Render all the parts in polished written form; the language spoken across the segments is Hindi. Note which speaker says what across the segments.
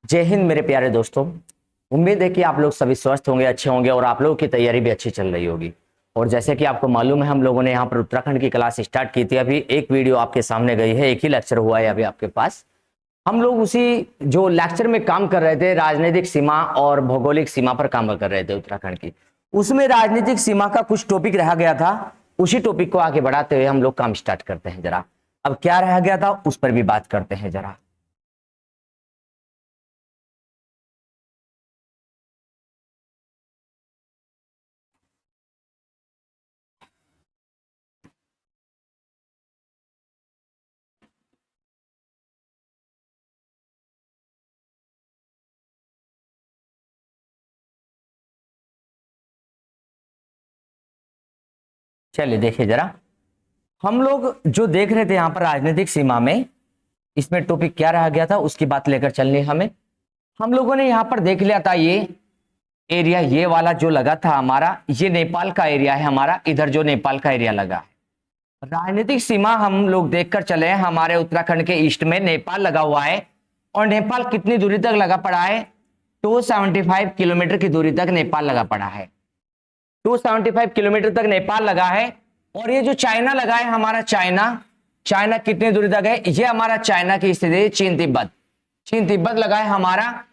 Speaker 1: जय हिंद मेरे प्यारे दोस्तों। उम्मीद है कि आप लोग सभी स्वस्थ होंगे, अच्छे होंगे और आप लोगों की तैयारी भी अच्छी चल रही होगी। और जैसे कि आपको मालूम है, हम लोगों ने यहाँ पर उत्तराखंड की क्लास स्टार्ट की थी। अभी एक वीडियो आपके सामने गई है, एक ही लेक्चर हुआ है अभी आपके पास। हम लोग उसी जो लेक्चर में काम कर रहे थे, राजनीतिक सीमा और भौगोलिक सीमा पर काम कर रहे थे उत्तराखंड की। उसमें राजनीतिक सीमा का कुछ टॉपिक रह गया था, उसी टॉपिक को आगे बढ़ाते हुए हम लोग काम स्टार्ट करते हैं। जरा अब क्या रह गया था उस पर भी बात करते हैं जरा। चलिए देखिए जरा, हम लोग जो देख रहे थे यहाँ पर राजनीतिक सीमा में, इसमें टॉपिक क्या रह गया था उसकी बात लेकर चलनी हमें। हम लोगों ने यहाँ पर देख लिया था ये एरिया, ये वाला जो लगा था हमारा, ये नेपाल का एरिया है हमारा। इधर जो नेपाल का एरिया लगा है, राजनीतिक सीमा हम लोग देखकर चले हैं। हमारे उत्तराखंड के ईस्ट में नेपाल लगा हुआ है और नेपाल कितनी दूरी तक लगा पड़ा है? 275 किलोमीटर की दूरी तक नेपाल लगा पड़ा है। 275 किलोमीटर तक नेपाल लगा है। और ये जो चाइना लगा है हमारा, चाइना कितनी दूरी तक है? ये हमारा चाइना की स्थिति, चीन तिब्बत लगा है हमारा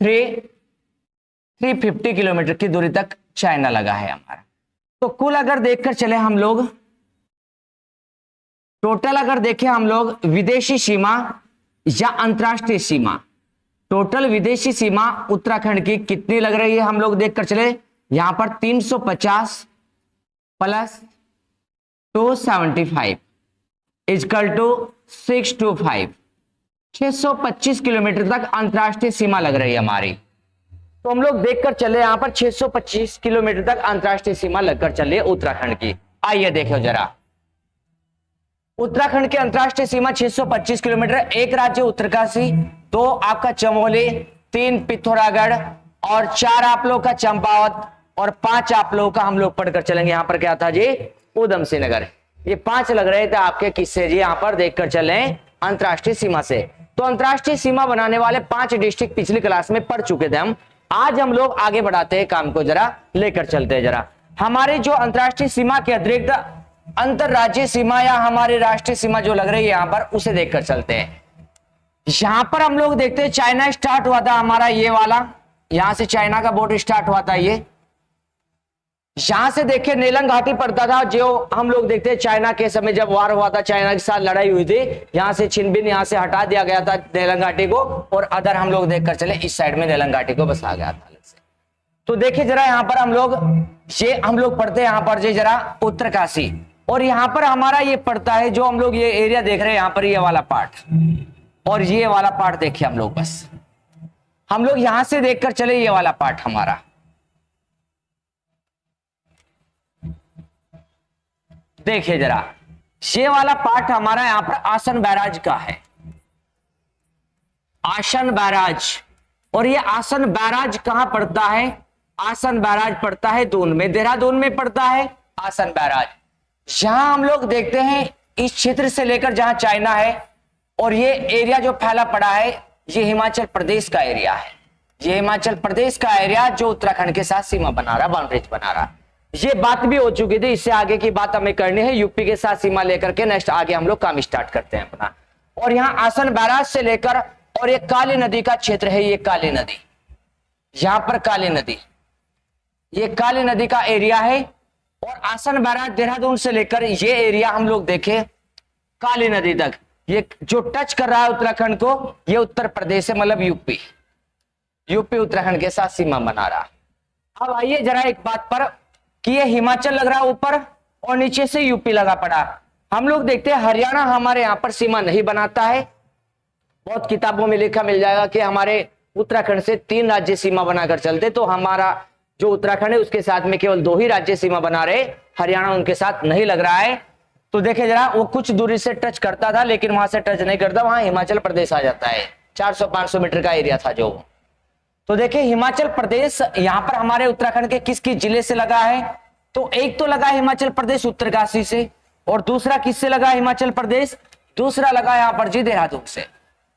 Speaker 1: 350 किलोमीटर की दूरी तक चाइना लगा है हमारा। तो कुल अगर देखकर चले हम लोग, टोटल अगर देखें हम लोग विदेशी सीमा या अंतरराष्ट्रीय सीमा, टोटल विदेशी सीमा उत्तराखंड की कितनी लग रही है हम लोग देखकर चले। यहां पर 350 प्लस 275 इजकल टू 625, 625 किलोमीटर तक अंतरराष्ट्रीय सीमा लग रही है हमारी। तो हम लोग देखकर चले यहां पर 625 किलोमीटर तक अंतरराष्ट्रीय सीमा लगकर चले उत्तराखंड की। आइए देखो जरा, उत्तराखंड की अंतरराष्ट्रीय सीमा 625 किलोमीटर। एक राज्य उत्तरकाशी, 2 आपका चमोली, 3 पिथौरागढ़ और 4 आप लोग का चंपावत और 5 आप लोगों का हम लोग पढ़कर चलेंगे। यहां पर क्या था जी? उधम सिंह नगर। ये 5 लग रहे थे आपके किस्से जी, यहां पर देखकर चले अंतरराष्ट्रीय सीमा से। तो अंतरराष्ट्रीय सीमा बनाने वाले 5 डिस्ट्रिक्ट पिछली क्लास में पढ़ चुके थे हम। आज हम लोग आगे बढ़ाते हैं काम को, जरा लेकर चलते हैं जरा। हमारे जो अंतरराष्ट्रीय सीमा के अतिरिक्त अंतरराज्यीय सीमा या हमारी राष्ट्रीय सीमा जो लग रही है यहां पर, उसे देखकर चलते हैं। यहां पर हम लोग देखते हैं चाइना स्टार्ट हुआ था हमारा, ये वाला, यहां से चाइना का बॉर्डर स्टार्ट हुआ था। ये यहां से देखिए नेलंग घाटी पड़ता था, जो हम लोग देखते हैं चाइना के समय जब वार हुआ था, चाइना के साथ लड़ाई हुई थी, यहां से छिनबिन यहां से हटा दिया गया था नेलंग घाटी को, और अदर हम लोग देखकर चले इस साइड में नेलंग घाटी को बसा गया था अलग से। तो देखिए जरा, यहां पर हम लोग पढ़ते हैं यहां पर जी जरा उत्तरकाशी, और यहां पर हमारा ये पड़ता है जो हम लोग ये एरिया देख रहे हैं यहां पर, ये वाला पार्ट और ये वाला पार्ट देखिए हम लोग, बस हम लोग यहां से देखकर चले ये वाला पार्ट हमारा। देखिए जरा, ये वाला पार्ट हमारा यहां पर आसन बैराज का है, आसन बैराज। और ये आसन बैराज कहां पड़ता है? आसन बैराज पड़ता है दून में, देहरादून में पड़ता है आसन बैराज। यहां हम लोग देखते हैं इस क्षेत्र से लेकर जहां चाइना है, और ये एरिया जो फैला पड़ा है ये हिमाचल प्रदेश का एरिया है। ये हिमाचल प्रदेश का एरिया जो उत्तराखंड के साथ सीमा बना रहा, बाउंड्रीज बना रहा। ये बात भी हो चुकी थी, इससे आगे की बात हमें करनी है। यूपी के साथ सीमा लेकर के नेक्स्ट आगे हम लोग काम स्टार्ट करते हैं अपना। और यहाँ आसन बैराज से लेकर, और ये काली नदी का क्षेत्र है, ये काली नदी, यहां पर काली नदी, ये काली नदी का एरिया है। और आसन बैराज देहरादून से लेकर ये एरिया हम लोग देखें काली नदी तक, ये जो टच कर रहा है उत्तराखंड को, ये उत्तर प्रदेश है, मतलब यूपी उत्तराखंड के साथ सीमा बना रहा। अब आइए जरा एक बात पर कि ये हिमाचल लग रहा है ऊपर और नीचे से यूपी लगा पड़ा। हम लोग देखते हैं हरियाणा हमारे यहां पर सीमा नहीं बनाता है। बहुत किताबों में लिखा मिल जाएगा कि हमारे उत्तराखंड से 3 राज्य सीमा बनाकर चलते, तो हमारा जो उत्तराखंड है उसके साथ में केवल 2 ही राज्य सीमा बना रहे, हरियाणा उनके साथ नहीं लग रहा है। तो देखे जरा, वो कुछ दूरी से टच करता था लेकिन वहां से टच नहीं करता, वहां हिमाचल प्रदेश आ जाता है। 400-500 मीटर का एरिया था जो। तो देखिए हिमाचल प्रदेश यहां पर हमारे उत्तराखंड के किस किस जिले से लगा है? तो एक तो लगा हिमाचल प्रदेश उत्तरकाशी से, और दूसरा किससे लगा हिमाचल प्रदेश? दूसरा लगा यहां पर जी देहरादून से।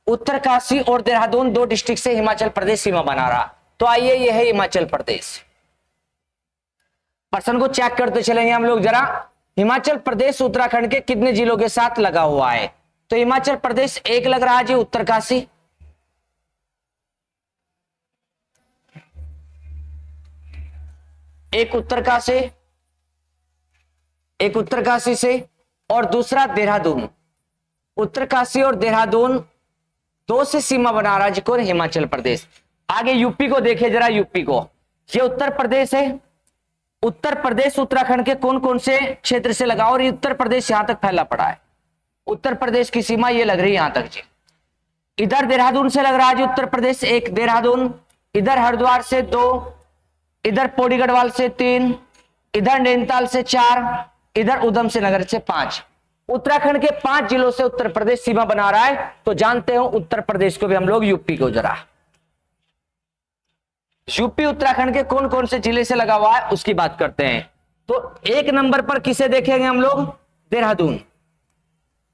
Speaker 1: उत्तरकाशी और देहरादून दो डिस्ट्रिक्ट से हिमाचल प्रदेश सीमा बना रहा। तो आइए ये है हिमाचल प्रदेश। प्रश्न को चेक करते चलेंगे हम लोग जरा। हिमाचल प्रदेश उत्तराखंड के कितने जिलों के साथ लगा हुआ है? तो हिमाचल प्रदेश एक लग रहा है जी उत्तरकाशी, एक उत्तरकाशी से और दूसरा देहरादून। उत्तरकाशी और देहरादून दो से सीमा बना रहा है जी कौन? हिमाचल प्रदेश। आगे यूपी को देखिए जरा, यूपी को, ये उत्तर प्रदेश है। उत्तर प्रदेश उत्तराखंड के कौन कौन से क्षेत्र से लगा और ये उत्तर प्रदेश यहां तक फैला पड़ा है। उत्तर प्रदेश की सीमा ये लग रही है यहां तक जी। इधर देहरादून से लग रहा है जी उत्तर प्रदेश एक देहरादून, इधर हरिद्वार से 2, इधर पौड़ी गढ़वाल से 3, इधर नैनीताल से 4, इधर उधम सिंह नगर से 5। उत्तराखंड के 5 जिलों से उत्तर प्रदेश सीमा बना रहा है। तो जानते हो उत्तर प्रदेश को भी हम लोग यूपी को जरा। यूपी उत्तराखंड के कौन कौन से जिले से लगा हुआ है उसकी बात करते हैं। तो एक नंबर पर किसे देखेंगे हम लोग? देहरादून।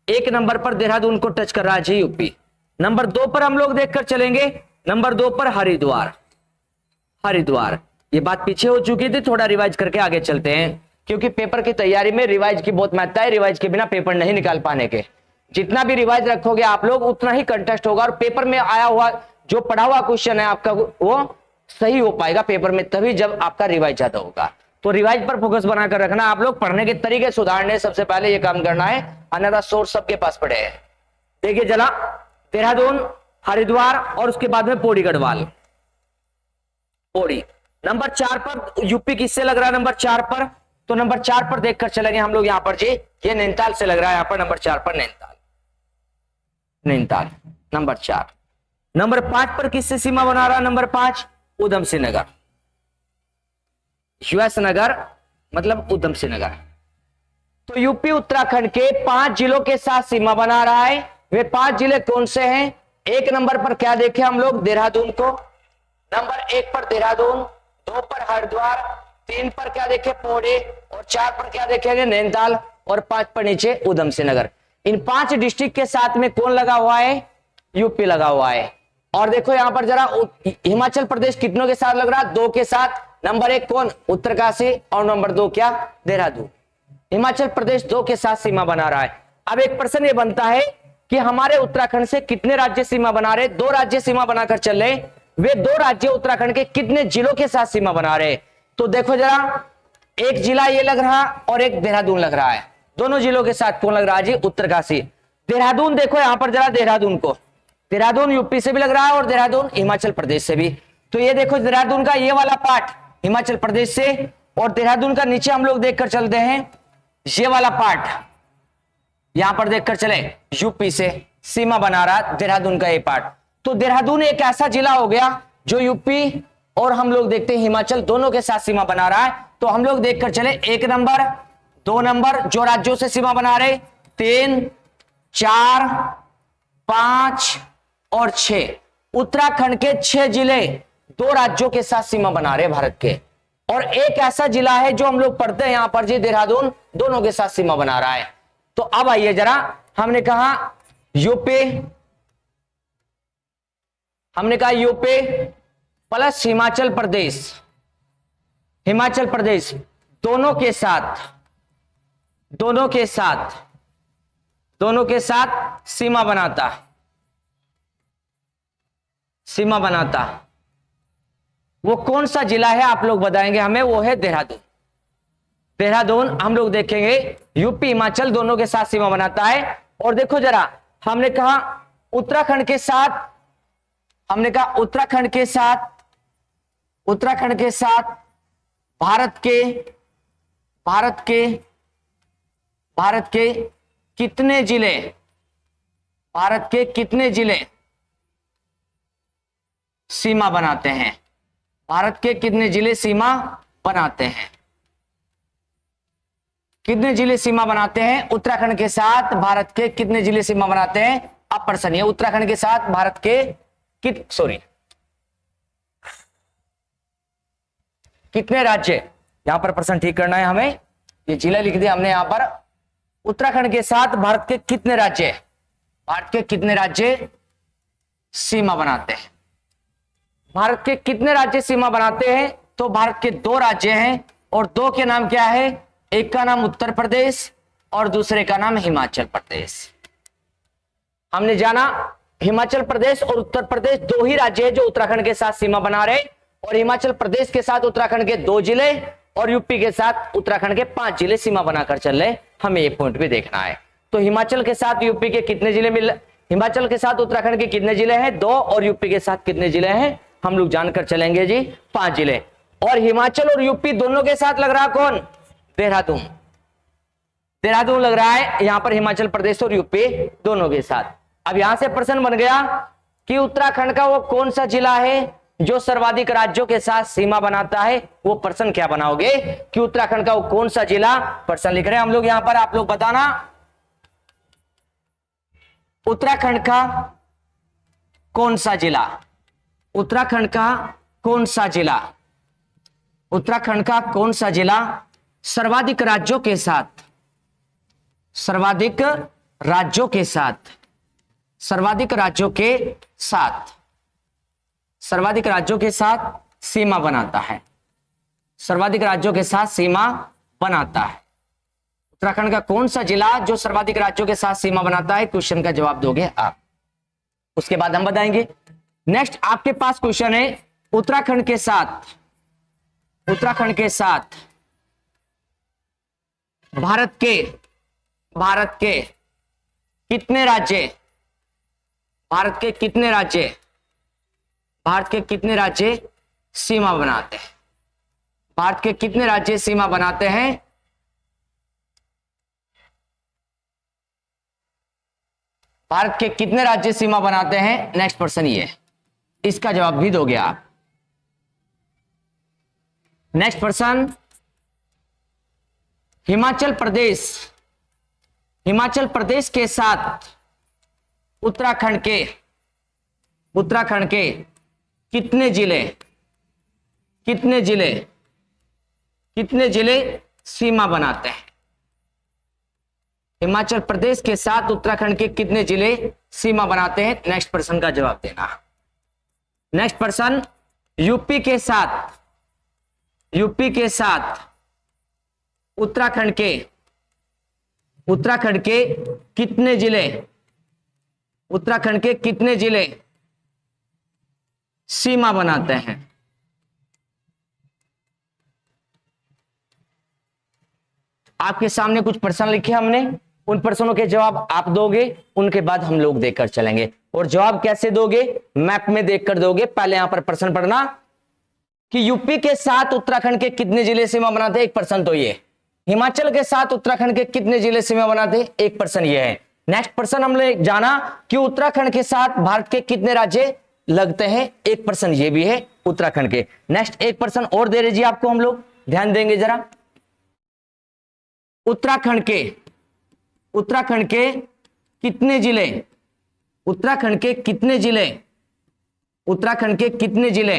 Speaker 1: एक नंबर पर देहरादून को टच कर रहा है जी यूपी। नंबर 2 पर हम लोग देखकर चलेंगे, नंबर 2 पर हरिद्वार। हरिद्वार, ये बात पीछे हो चुकी थी, थोड़ा रिवाइज करके आगे चलते हैं क्योंकि पेपर की तैयारी में रिवाइज की बहुत महत्ता है। रिवाइज के बिना पेपर नहीं निकाल पाने के। जितना भी रिवाइज रखोगे आप लोग उतना ही कंटेस्ट होगा और पेपर में आया हुआ जो पढ़ा हुआ क्वेश्चन है आपका वो सही हो पाएगा पेपर में, तभी जब आपका रिवाइज ज्यादा होगा। तो रिवाइज पर फोकस बनाकर रखना। आप लोग पढ़ने के तरीके सुधारने सबसे पहले ये काम करना है, अन्यथा सोर्स सबके पास पड़े हैं। देखिए जरा, देहरादून, हरिद्वार और उसके बाद में पौड़ी गढ़वाल। पौड़ी नंबर 4 पर यूपी किससे लग रहा है? नंबर 4 पर, तो नंबर 4 पर देखकर चलेंगे हम लोग यहां पर जी, ये नैनीताल से लग रहा है यहां पर नंबर 4 पर नैनीताल। नैनीताल नंबर 4। नंबर 5 पर किससे सीमा बना रहा है? नंबर 5 उधम सिंह नगर। यूएस नगर मतलब उधम सिंह नगर। तो यूपी उत्तराखंड के 5 जिलों के साथ सीमा बना रहा है। वे 5 जिले कौन से हैं? एक नंबर पर क्या देखें हम लोग? देहरादून को। नंबर 1 पर देहरादून, 2 पर हरिद्वार, 3 पर क्या देखें? पौड़ी, और 4 पर क्या देखेंगे? नैनीताल, और 5 पर नीचे उधम सिंह नगर। इन 5 डिस्ट्रिक्ट के साथ में कौन लगा हुआ है? यूपी लगा हुआ है। और देखो यहां पर जरा हिमाचल प्रदेश कितनों के साथ लग रहा है? 2 के साथ। नंबर 1 कौन? उत्तरकाशी, और नंबर 2 क्या? देहरादून। हिमाचल प्रदेश 2 के साथ सीमा बना रहा है। अब एक प्रश्न ये बनता है कि हमारे उत्तराखंड से कितने राज्य सीमा बना रहे? 2 राज्य सीमा बनाकर चल रहे। वे 2 राज्य उत्तराखंड के कितने जिलों के साथ सीमा बना रहे? तो देखो जरा, एक जिला ये लग रहा और एक देहरादून लग रहा है। दोनों जिलों के साथ कौन लग रहा है जी? उत्तरकाशी। देहरादून देखो यहां पर जरा, देहरादून को, देहरादून यूपी से भी लग रहा है और देहरादून हिमाचल प्रदेश से भी। तो ये देखो देहरादून का ये वाला पार्ट हिमाचल प्रदेश से, और देहरादून का नीचे हम लोग देखकर चलते हैं ये वाला पार्ट, यहां पर देखकर चले यूपी से सीमा बना रहा देहरादून का ये पार्ट। तो देहरादून एक ऐसा जिला हो गया जो यूपी और हम लोग देखते हैं हिमाचल दोनों के साथ सीमा बना रहा है। तो हम लोग देखकर चले 1 नंबर, 2 नंबर जो राज्यों से सीमा बना रहे, 3, 4, 5 और 6। उत्तराखंड के 6 जिले 2 राज्यों के साथ सीमा बना रहे भारत के, और एक ऐसा जिला है जो हम लोग पढ़ते हैं यहां पर जी, देहरादून दोनों के साथ सीमा बना रहा है। तो अब आइए जरा, हमने कहा यूपी प्लस हिमाचल प्रदेश, हिमाचल प्रदेश दोनों के साथ सीमा बनाता। वो कौन सा जिला है आप लोग बताएंगे हमें? वो है देहरादून। देहरादून हम लोग देखेंगे यूपी हिमाचल दोनों के साथ सीमा बनाता है। और देखो जरा, हमने कहा उत्तराखंड के साथ भारत के कितने जिले सीमा बनाते हैं? भारत के कितने जिले सीमा बनाते हैं? कितने जिले सीमा बनाते हैं उत्तराखंड के साथ? भारत के कितने जिले सीमा बनाते हैं? अब प्रश्न है उत्तराखंड के साथ भारत के कितने राज्य? यहां पर प्रश्न ठीक करना है हमें। ये जिला लिख दिया हमने यहां पर। उत्तराखंड के साथ भारत के कितने राज्य? भारत के कितने राज्य सीमा बनाते हैं। भारत के कितने राज्य सीमा बनाते हैं? तो भारत के 2 राज्य हैं और 2 के नाम क्या है? एक का नाम उत्तर प्रदेश और दूसरे का नाम हिमाचल प्रदेश। हमने जाना हिमाचल प्रदेश और उत्तर प्रदेश 2 ही राज्य हैं जो उत्तराखंड के साथ सीमा बना रहे, और हिमाचल प्रदेश के साथ उत्तराखंड के 2 जिले और यूपी के साथ उत्तराखंड के 5 जिले सीमा बनाकर चल रहे। हमें ये पॉइंट भी देखना है। तो हिमाचल के साथ यूपी के कितने जिले मिल, हिमाचल के साथ उत्तराखंड के कितने जिले हैं? 2, और यूपी के साथ कितने जिले हैं? हम लोग जानकर चलेंगे जी 5 जिले। और हिमाचल और यूपी दोनों के साथ लग रहा कौन? देहरादून। देहरादून लग रहा है यहां पर हिमाचल प्रदेश और यूपी दोनों के साथ। अब यहां से प्रश्न बन गया कि उत्तराखंड का वो कौन सा जिला है जो सर्वाधिक राज्यों के साथ सीमा बनाता है? वो प्रश्न क्या बनाओगे कि उत्तराखंड का वो कौन सा जिला? प्रश्न लिख रहे हैं हम लोग यहां पर, आप लोग बताना उत्तराखंड का कौन सा जिला? उत्तराखंड का कौन सा जिला? उत्तराखंड का कौन सा जिला सर्वाधिक राज्यों के साथ, सर्वाधिक राज्यों के साथ, सर्वाधिक राज्यों के साथ, सर्वाधिक राज्यों के साथ सीमा बनाता है? सर्वाधिक राज्यों के साथ सीमा बनाता है। उत्तराखंड का कौन सा जिला जो सर्वाधिक राज्यों के साथ सीमा बनाता है? क्वेश्चन का जवाब दोगे आप, उसके बाद हम बताएंगे। नेक्स्ट आपके पास क्वेश्चन है उत्तराखंड के साथ, उत्तराखंड के साथ भारत के कितने राज्य, भारत के कितने राज्य, भारत के कितने राज्य सीमा बनाते हैं? भारत के कितने राज्य सीमा बनाते हैं? भारत के कितने राज्य सीमा बनाते हैं? नेक्स्ट प्रश्न ये है, इसका जवाब भी दोगे आप। नेक्स्ट प्रश्न, हिमाचल प्रदेश, हिमाचल प्रदेश के साथ उत्तराखंड के, उत्तराखंड के कितने जिले, कितने जिले, कितने जिले सीमा बनाते हैं? हिमाचल प्रदेश के साथ उत्तराखंड के कितने जिले सीमा बनाते हैं? नेक्स्ट प्रश्न का जवाब देना। नेक्स्ट प्रश्न, यूपी के साथ, यूपी के साथ उत्तराखंड के, उत्तराखंड के कितने जिले, उत्तराखंड के कितने जिले सीमा बनाते हैं? आपके सामने कुछ प्रश्न लिखे हमने, उन प्रश्नों के जवाब आप दोगे, उनके बाद हम लोग देखकर चलेंगे। और जवाब कैसे दोगे? मैप में देखकर दोगे। पहले यहां पर प्रश्न पढ़ना कि यूपी के साथ उत्तराखंड के कितने जिले सीमा बनाते हैं? एक प्रश्न तो ये। हिमाचल के साथ उत्तराखंड के कितने जिले सीमा बनाते हैं? एक प्रश्न ये है। नेक्स्ट प्रश्न हमने जाना कि उत्तराखंड के साथ भारत के कितने राज्य लगते हैं? एक प्रश्न ये भी है उत्तराखंड के। नेक्स्ट एक प्रश्न और दे रहे जी आपको, हम लोग ध्यान देंगे जरा। उत्तराखंड के, उत्तराखंड के कितने जिले, उत्तराखंड के कितने जिले, उत्तराखंड के कितने जिले,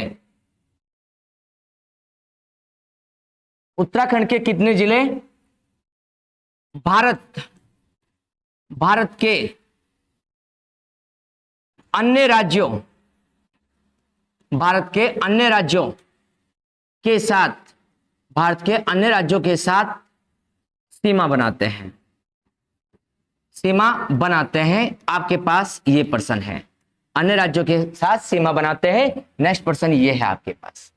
Speaker 1: उत्तराखंड के कितने जिले भारत, भारत के अन्य राज्यों, भारत के अन्य राज्यों के साथ, भारत के अन्य राज्यों के साथ सीमा बनाते हैं, सीमा बनाते हैं? आपके पास ये प्रश्न है, अन्य राज्यों के साथ सीमा बनाते हैं। नेक्स्ट प्रश्न ये है आपके पास।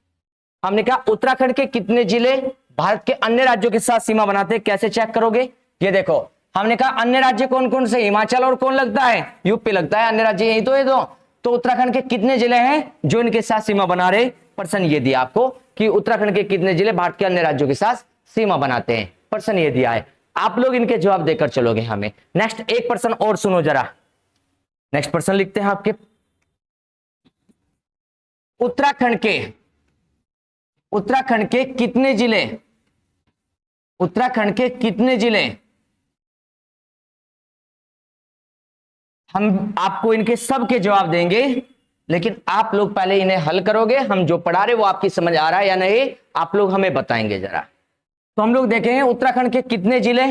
Speaker 1: हमने कहा उत्तराखंड के कितने जिले भारत के अन्य राज्यों के साथ सीमा बनाते हैं? कैसे चेक करोगे? ये देखो, हमने कहा अन्य राज्य कौन कौन से? हिमाचल और कौन लगता है? यूपी लगता है। अन्य राज्य यही तो है दो। तो उत्तराखंड के कितने जिले हैं जो इनके साथ सीमा बना रहे? प्रश्न ये दिया आपको कि उत्तराखंड के कितने जिले भारत के अन्य राज्यों के साथ सीमा बनाते हैं। प्रश्न ये दिया है, आप लोग इनके जवाब देकर चलोगे हमें। नेक्स्ट एक प्रश्न और सुनो जरा। नेक्स्ट प्रश्न लिखते हैं आपके, उत्तराखंड के, उत्तराखंड के कितने जिले, उत्तराखंड के कितने जिले, हम आपको इनके सब के जवाब देंगे, लेकिन आप लोग पहले इन्हें हल करोगे। हम जो पढ़ा रहे वो आपकी समझ आ रहा है या नहीं, आप लोग हमें बताएंगे जरा। तो हम लोग देखेंगे उत्तराखंड के कितने जिले,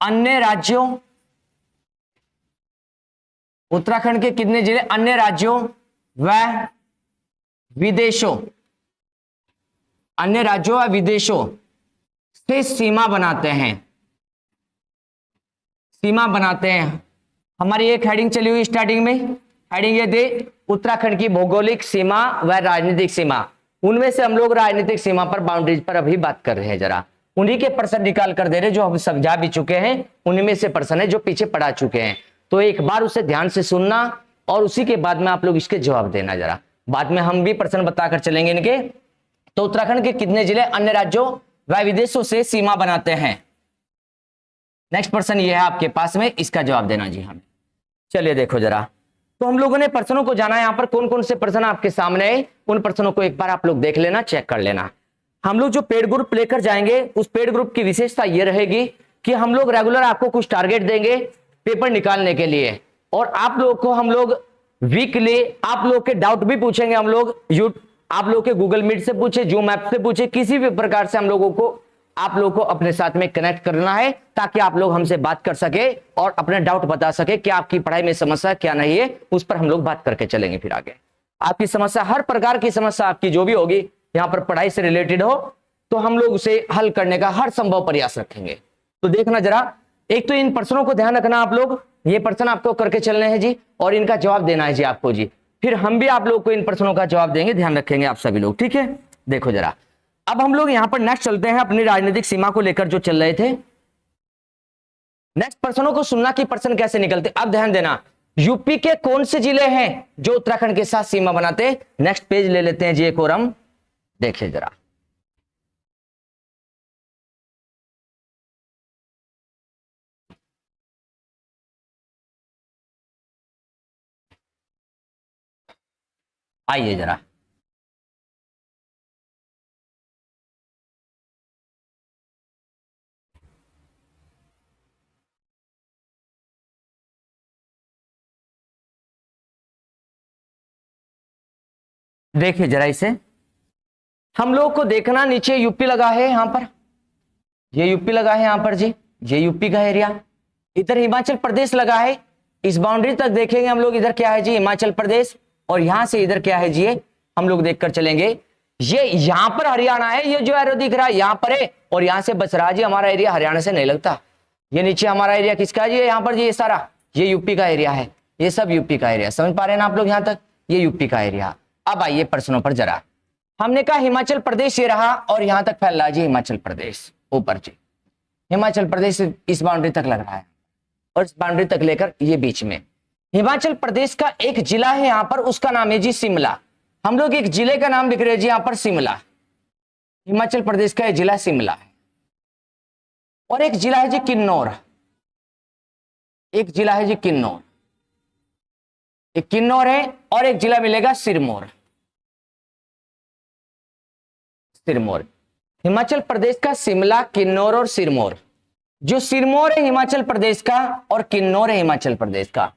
Speaker 1: अन्य राज्यों, उत्तराखंड के कितने जिले अन्य राज्यों व विदेशों, अन्य राज्यों व विदेशों से सीमा बनाते हैं, सीमा बनाते हैं। हमारी एक हेडिंग चली हुई स्टार्टिंग में, हेडिंग ये थी उत्तराखंड की भौगोलिक सीमा व राजनीतिक सीमा। उनमें से हम लोग राजनीतिक सीमा पर, बाउंड्रीज पर अभी बात कर रहे हैं। जरा उन्हीं के प्रश्न निकाल कर दे रहे जो हम समझा भी चुके हैं, उन्हीं में से प्रश्न है जो पीछे पढ़ा चुके हैं। तो एक बार उसे ध्यान से सुनना और उसी के बाद में आप लोग इसके जवाब देना। जरा बाद में हम भी प्रश्न बताकर चलेंगे इनके। तो उत्तराखंड के कितने जिले अन्य राज्यों व विदेशों से सीमा बनाते हैं? नेक्स्ट प्रश्न ये है आपके पास में, इसका जवाब देना जी हमें। चलिए देखो जरा, तो हम लोगों ने प्रश्नों को जाना, यहाँ पर कौन कौन से प्रश्न आपके सामने है, उन प्रश्नों को एक बार आप लोग देख लेना, चेक कर लेना। हम लोग जो पेड ग्रुप लेकर जाएंगे, उस पेड ग्रुप की विशेषता ये रहेगी कि हम लोग रेगुलर आपको कुछ टारगेट देंगे पेपर निकालने के लिए, और आप लोग को हम लोग वीकली आप लोग के डाउट भी पूछेंगे। हम लोग आप लोग के गूगल मीट से पूछे, जूम ऐप से पूछे, किसी भी प्रकार से हम लोगों को आप लोगों को अपने साथ में कनेक्ट करना है, ताकि आप लोग हमसे बात कर सके और अपने डाउट बता सके कि आपकी पढ़ाई में समस्या क्या नहीं है, उस पर हम लोग बात करके चलेंगे। फिर आगे आपकी समस्या, हर प्रकार की समस्या आपकी जो भी होगी यहाँ पर पढ़ाई से रिलेटेड हो, तो हम लोग उसे हल करने का हर संभव प्रयास रखेंगे। तो देखना जरा, एक तो इन प्रश्नों को ध्यान रखना आप लोग, ये प्रश्न आपको करके चलने हैं जी, और इनका जवाब देना है जी आपको जी। फिर हम भी आप लोग को इन प्रश्नों का जवाब देंगे, ध्यान रखेंगे आप सभी लोग, ठीक है। देखो जरा, अब हम लोग यहां पर नेक्स्ट चलते हैं, अपनी राजनीतिक सीमा को लेकर जो चल रहे थे। नेक्स्ट प्रश्नों को सुनना कि प्रश्न कैसे निकलते। अब ध्यान देना, यूपी के कौन से जिले हैं जो उत्तराखंड के साथ सीमा बनाते हैं? नेक्स्ट पेज ले लेते हैं जी एक और हम, देखिए जरा। आइए जरा, देखिए जरा इसे, हम लोग को देखना, नीचे यूपी लगा है, यहां पर ये यूपी लगा है, यहां पर जी ये यूपी का एरिया, इधर हिमाचल प्रदेश लगा है। इस बाउंड्री तक देखेंगे हम लोग, इधर क्या है जी हिमाचल प्रदेश, और यहां से इधर क्या है जी ये हम लोग देखकर चलेंगे। ये यहां पर हरियाणा है, ये जो एरो दिख रहा है यहां पर है, और यहां से बच रहा जी हमारा एरिया हरियाणा से नहीं लगता। ये नीचे हमारा एरिया किसका है जी? यहाँ पर जी ये सारा ये यूपी का एरिया है, ये सब यूपी का एरिया, समझ पा रहे हैं ना आप लोग? यहां तक ये यूपी का एरिया। अब आइए प्रश्नों पर जरा, हमने कहा हिमाचल प्रदेश ये रहा, और यहां तक फैल रहा जी हिमाचल प्रदेश, ऊपर जी हिमाचल प्रदेश इस बाउंड्री तक लग रहा है, और इस बाउंड्री तक लेकर ये बीच में हिमाचल प्रदेश का एक जिला है यहाँ पर, उसका नाम है जी शिमला। हम लोग एक जिले का नाम लिख रहे हैं जी यहाँ पर शिमला, हिमाचल प्रदेश का एक जिला शिमला है। और एक जिला है जी किन्नौर, एक जिला है जी किन्नौर, एक किन्नौर है, और एक जिला मिलेगा सिरमौर। सिरमौर हिमाचल प्रदेश का, शिमला, किन्नौर और सिरमौर। जो सिरमौर है हिमाचल प्रदेश का और किन्नौर है हिमाचल प्रदेश का।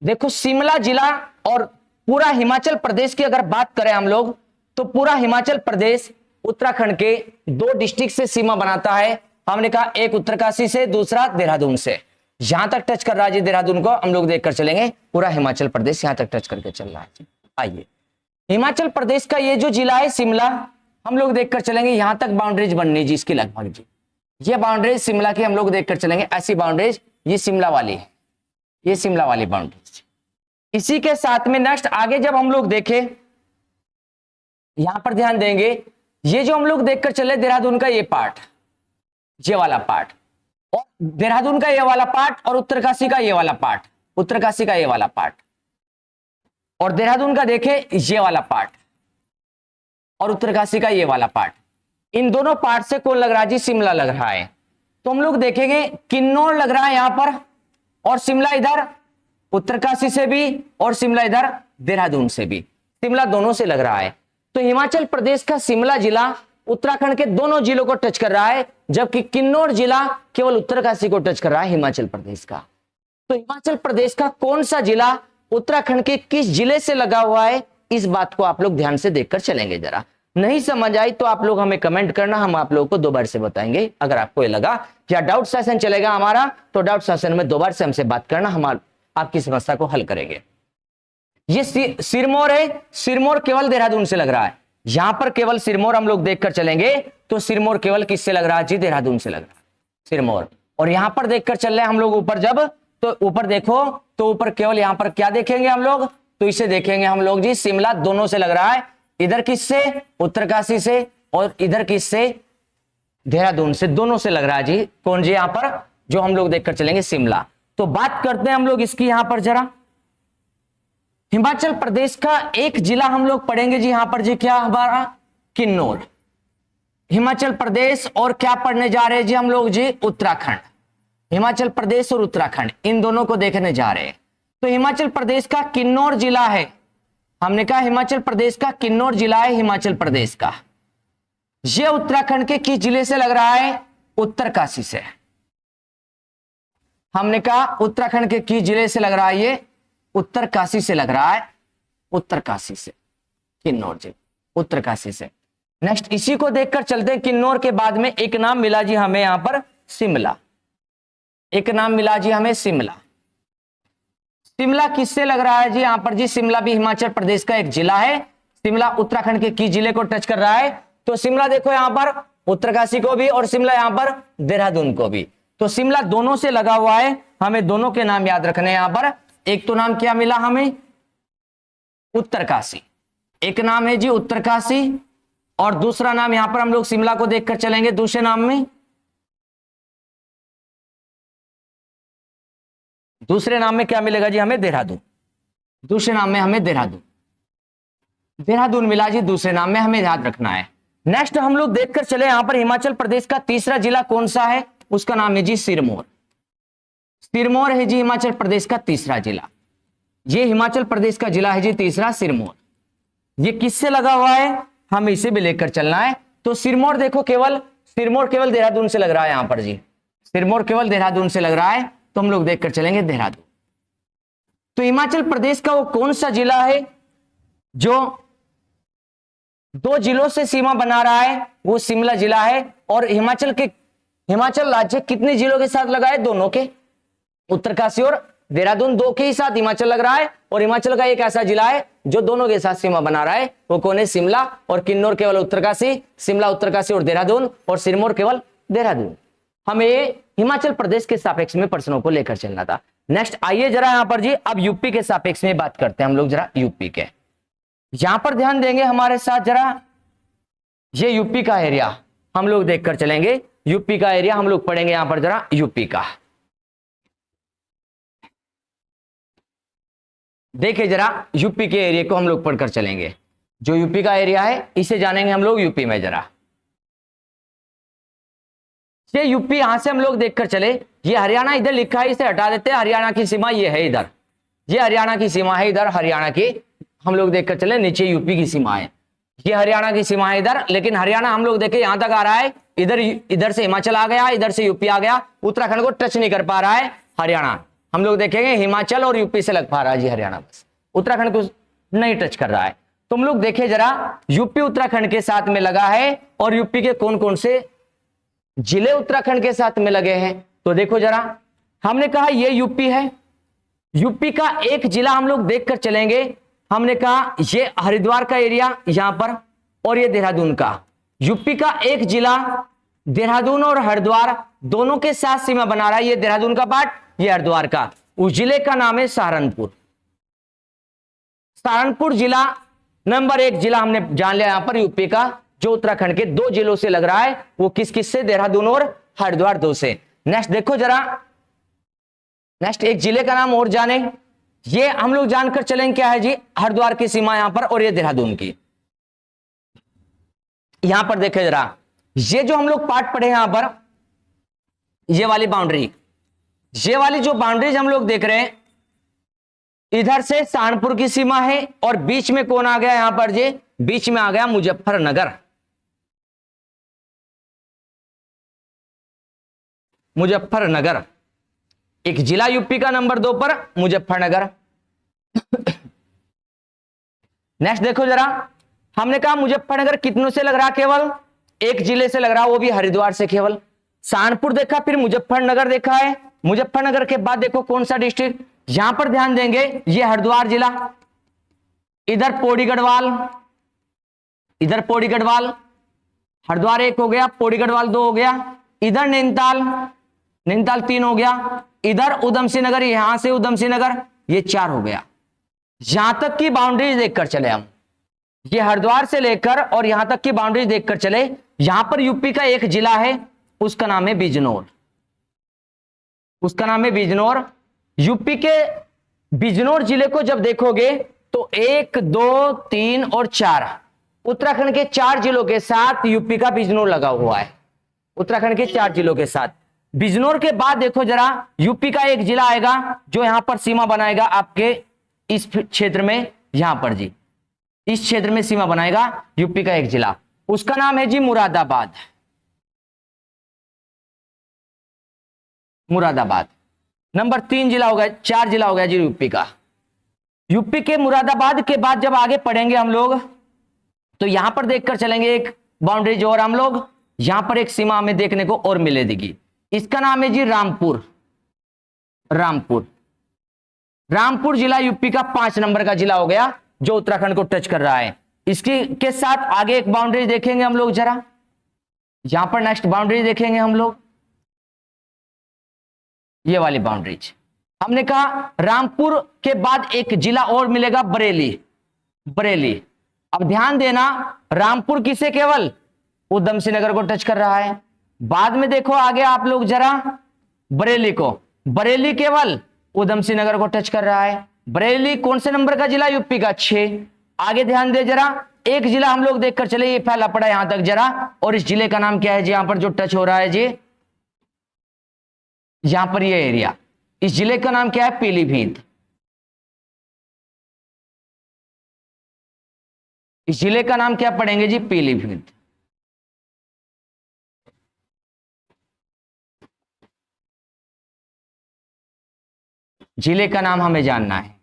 Speaker 1: देखो शिमला जिला और पूरा हिमाचल प्रदेश की अगर बात करें हम लोग, तो पूरा हिमाचल प्रदेश उत्तराखंड के दो डिस्ट्रिक्ट से सीमा बनाता है। हमने कहा एक उत्तरकाशी से, दूसरा देहरादून से। यहां तक टच कर रहा है जी देहरादून को, हम लोग देखकर चलेंगे, पूरा हिमाचल प्रदेश यहां तक टच करके चल रहा है। आइए हिमाचल प्रदेश का ये जो जिला है शिमला, हम लोग देखकर चलेंगे, यहां तक बाउंड्रीज बननी जी इसकी लगभग जी, ये बाउंड्रीज शिमला की हम लोग देखकर चलेंगे, ऐसी बाउंड्रीज ये शिमला वाली है, ये शिमला वाली बाउंड्रीज। इसी के साथ में नेक्स्ट आगे जब हम लोग देखें, यहां पर ध्यान देंगे, ये जो हम लोग देखकर चले देहरादून का ये पार्ट, ये वाला पार्ट, और देहरादून का ये वाला पार्ट, और उत्तरकाशी का ये वाला पार्ट, उत्तरकाशी का ये वाला पार्ट, और देहरादून का देखे ये वाला पार्ट, और उत्तरकाशी का ये वाला पार्ट। इन दोनों पार्ट से कौन लग रहा है जी? शिमला लग रहा है। तो हम लोग देखेंगे किन्नौर लग रहा है यहां पर, और शिमला इधर उत्तरकाशी से भी, और शिमला इधर देहरादून से भी, शिमला दोनों से लग रहा है। तो हिमाचल प्रदेश का शिमला जिला उत्तराखंड के दोनों जिलों को टच कर रहा है, जबकि किन्नौर जिला केवल उत्तरकाशी को टच कर रहा है हिमाचल प्रदेश का। तो हिमाचल प्रदेश का कौन सा जिला उत्तराखंड के किस जिले से लगा हुआ है, इस बात को आप लोग ध्यान से देखकर चलेंगे जरा। नहीं समझ आई तो आप लोग हमें कमेंट करना, हम आप लोगों को दोबारा से बताएंगे। अगर आपको ये लगा कि डाउट सेशन चलेगा हमारा, तो डाउट सेशन में दोबारा से हमसे बात करना, हम आपकी समस्या को हल करेंगे। ये सिरमौर है, सिरमौर केवल देहरादून से लग रहा है। यहां पर केवल सिरमौर हम लोग देखकर चलेंगे तो सिरमौर केवल किससे लग रहा है जी? देहरादून से लग रहा है सिरमौर। और यहां पर देखकर चल रहे हैं हम लोग ऊपर, जब तो ऊपर देखो तो ऊपर केवल यहां पर क्या देखेंगे हम लोग? तो इसे देखेंगे हम लोग जी शिमला, दोनों से लग रहा है। इधर किससे? उत्तरकाशी से, और इधर किससे? देहरादून से, दोनों से लग रहा है जी। कौन जी? यहां पर जो हम लोग देखकर चलेंगे शिमला। तो बात करते हैं हम लोग इसकी यहां पर जरा। हिमाचल प्रदेश का एक जिला हम लोग पढ़ेंगे जी यहां पर जी, क्या हमारा? किन्नौर। हिमाचल प्रदेश और क्या पढ़ने जा रहे हैं जी हम लोग जी? उत्तराखंड। हिमाचल प्रदेश और उत्तराखंड, इन दोनों को देखने जा रहे हैं। तो हिमाचल प्रदेश का किन्नौर जिला है, हमने कहा हिमाचल प्रदेश का किन्नौर जिला है हिमाचल प्रदेश का। यह उत्तराखंड के किस जिले से लग रहा है? उत्तरकाशी से। हमने कहा उत्तराखंड के किस जिले से लग रहा है? ये उत्तरकाशी से लग रहा है, उत्तरकाशी से, किन्नौर जिला उत्तरकाशी से। नेक्स्ट इसी को देखकर चलते हैं। किन्नौर के बाद में एक नाम मिला जी हमें यहां पर, शिमला। एक नाम मिला जी हमें शिमला। शिमला किससे लग रहा है जी यहां पर जी? शिमला भी हिमाचल प्रदेश का एक जिला है। शिमला उत्तराखंड के किस जिले को टच कर रहा है? तो शिमला देखो यहां पर उत्तरकाशी को भी, और शिमला यहां पर देहरादून को भी। तो शिमला दोनों से लगा हुआ है, हमें दोनों के नाम याद रखने हैं यहां पर। एक तो नाम क्या मिला हमें? उत्तरकाशी। एक नाम है जी उत्तरकाशी, और दूसरा नाम यहां पर हम लोग शिमला को देखकर चलेंगे। दूसरे नाम में, दूसरे नाम में क्या मिलेगा जी हमें? देहरादून। दूसरे नाम में हमें देहरादून, देहरादून मिला जी दूसरे नाम में, हमें याद रखना है। नेक्स्ट हम लोग देखकर चले यहां पर हिमाचल प्रदेश का तीसरा जिला कौन सा है? उसका नाम है जी सिरमौर। सिरमौर है जी हिमाचल प्रदेश का तीसरा जिला। ये हिमाचल प्रदेश का जिला है जी तीसरा, सिरमौर। ये किससे लगा हुआ है? हमें इसे भी लेकर चलना है। तो सिरमौर देखो, सिरमौर केवल देहरादून से लग रहा है यहां पर जी। सिरमौर केवल देहरादून से लग रहा है, तो हम लोग देखकर चलेंगे देहरादून। तो हिमाचल प्रदेश का वो कौन सा जिला है जो दो जिलों से सीमा बना रहा है? वो शिमला जिला है। और हिमाचल राज्य कितने जिलों के साथ लगा है? दोनों के, उत्तरकाशी और देहरादून, दो के ही साथ हिमाचल लग रहा है। और हिमाचल का एक ऐसा जिला है जो दोनों के साथ सीमा बना रहा है, वो कौन है? शिमला। और किन्नौर केवल उत्तरकाशी, शिमला उत्तरकाशी और देहरादून, और सिरमौर केवल देहरादून। हमें हिमाचल प्रदेश के सापेक्ष में प्रश्नों को लेकर चलना था। नेक्स्ट आइए जरा यहां पर जी, अब यूपी के सापेक्ष में बात करते हैं हम लोग जरा यूपी के। यहां पर ध्यान देंगे हमारे साथ जरा, ये यूपी का एरिया हम लोग देखकर चलेंगे। यूपी का एरिया हम लोग पढ़ेंगे यहां पर जरा, यूपी का। देखिए जरा यूपी के एरिया को हम लोग पढ़कर चलेंगे। जो यूपी का एरिया है इसे जानेंगे हम लोग यूपी में जरा। ये यूपी यहां से हम लोग देखकर चले, ये हरियाणा इधर लिखा है, इसे हटा देते हैं। हरियाणा की सीमा ये है इधर, ये हरियाणा की सीमा है इधर, हरियाणा की हम लोग देखकर चले। नीचे यूपी की सीमा है, ये हरियाणा की सीमा है इधर। लेकिन हरियाणा हम लोग देखे यहां तक आ रहा है, इधर से हिमाचल आ गया, इधर से यूपी आ गया, उत्तराखंड को टच नहीं कर पा रहा है हरियाणा। हम लोग देखेंगे हिमाचल और यूपी से लग पा रहा है जी हरियाणा, बस उत्तराखंड को नहीं टच कर रहा है। तो हम लोग देखे जरा, यूपी उत्तराखंड के साथ में लगा है, और यूपी के कौन कौन से जिले उत्तराखंड के साथ में लगे हैं? तो देखो जरा, हमने कहा ये यूपी है, यूपी का एक जिला हम लोग देखकर चलेंगे। हमने कहा ये हरिद्वार का एरिया यहां पर, और ये देहरादून का। यूपी का एक जिला देहरादून और हरिद्वार दोनों के साथ सीमा बना रहा है। ये देहरादून का पार्ट, ये हरिद्वार का। उस जिले का नाम है सहारनपुर। सहारनपुर जिला नंबर एक जिला हमने जान लिया यहां पर यूपी का, जो उत्तराखंड के दो जिलों से लग रहा है। वो किस किस से? देहरादून और हरिद्वार, दो से। नेक्स्ट देखो जरा, नेक्स्ट एक जिले का नाम और जाने, ये हम लोग जानकर चलेंगे क्या है जी? हरिद्वार की सीमा यहां पर, और ये देहरादून की। यहां पर देखे जरा, ये जो हम लोग पार्ट पढ़े यहां पर, ये वाली बाउंड्री, ये वाली जो बाउंड्रीज हम लोग देख रहे हैं, इधर से सहारनपुर की सीमा है, और बीच में कौन आ गया यहां पर जी? बीच में आ गया मुजफ्फरनगर। मुजफ्फरनगर एक जिला यूपी का नंबर 2 पर, मुजफ्फरनगर। नेक्स्ट देखो जरा, हमने कहा मुजफ्फरनगर कितनों से लग रहा, केवल एक जिले से लग रहा, वो भी हरिद्वार से केवल। सहारनपुर देखा, फिर मुजफ्फरनगर देखा है। मुजफ्फरनगर के बाद देखो कौन सा डिस्ट्रिक्ट, यहां पर ध्यान देंगे, ये हरिद्वार जिला, इधर पौड़ी गढ़वाल, इधर पौड़ी गढ़वाल, हरिद्वार एक हो गया, पौड़ी गढ़वाल दो हो गया, इधर नैनीताल, नैनीताल तीन हो गया, इधर उधम सिंह नगर, यहां से उधम सिंह नगर, ये चार हो गया। यहां तक की बाउंड्रीज देखकर चले हम, ये हरिद्वार से लेकर और यहां तक की बाउंड्रीज देखकर चले। यहां पर यूपी का एक जिला है, उसका नाम है बिजनौर, उसका नाम है बिजनौर। यूपी के बिजनौर जिले को जब देखोगे तो 1 2 3 और 4, उत्तराखंड के 4 जिलों के साथ यूपी का बिजनौर लगा हुआ है, उत्तराखंड के 4 जिलों के साथ। बिजनौर के बाद देखो जरा, यूपी का एक जिला आएगा जो यहां पर सीमा बनाएगा आपके इस क्षेत्र में, यहां पर जी इस क्षेत्र में सीमा बनाएगा यूपी का एक जिला, उसका नाम है जी मुरादाबाद, मुरादाबाद। नंबर 3 जिला हो गया, 4 जिला हो गया जी यूपी का। यूपी के मुरादाबाद के बाद जब आगे पढ़ेंगे हम लोग, तो यहां पर देखकर चलेंगे एक बाउंड्री और हम लोग, यहां पर एक सीमा हमें देखने को और मिलेगी, इसका नाम है जी रामपुर, रामपुर। रामपुर जिला यूपी का 5 नंबर का जिला हो गया जो उत्तराखंड को टच कर रहा है। इसकी के साथ आगे एक बाउंड्री देखेंगे हम लोग जरा, यहां पर नेक्स्ट बाउंड्री देखेंगे हम लोग, ये वाली बाउंड्रीज। हमने कहा रामपुर के बाद एक जिला और मिलेगा, बरेली, बरेली। अब ध्यान देना, रामपुर किसे केवल उधम सिंह नगर को टच कर रहा है। बाद में देखो आगे आप लोग जरा बरेली को, बरेली केवल उधम सिंह नगर को टच कर रहा है। बरेली कौन से नंबर का जिला, यूपी का 6। आगे ध्यान दे जरा, एक जिला हम लोग देखकर चले, ये फैला पड़ा यहां तक जरा, और इस जिले का नाम क्या है जी, यहां पर जो टच हो रहा है जी, यहां पर ये एरिया, इस जिले का नाम क्या है, पीलीभीत। इस जिले का नाम क्या पढ़ेंगे जी, पीलीभीत। जिले का नाम हमें जानना है।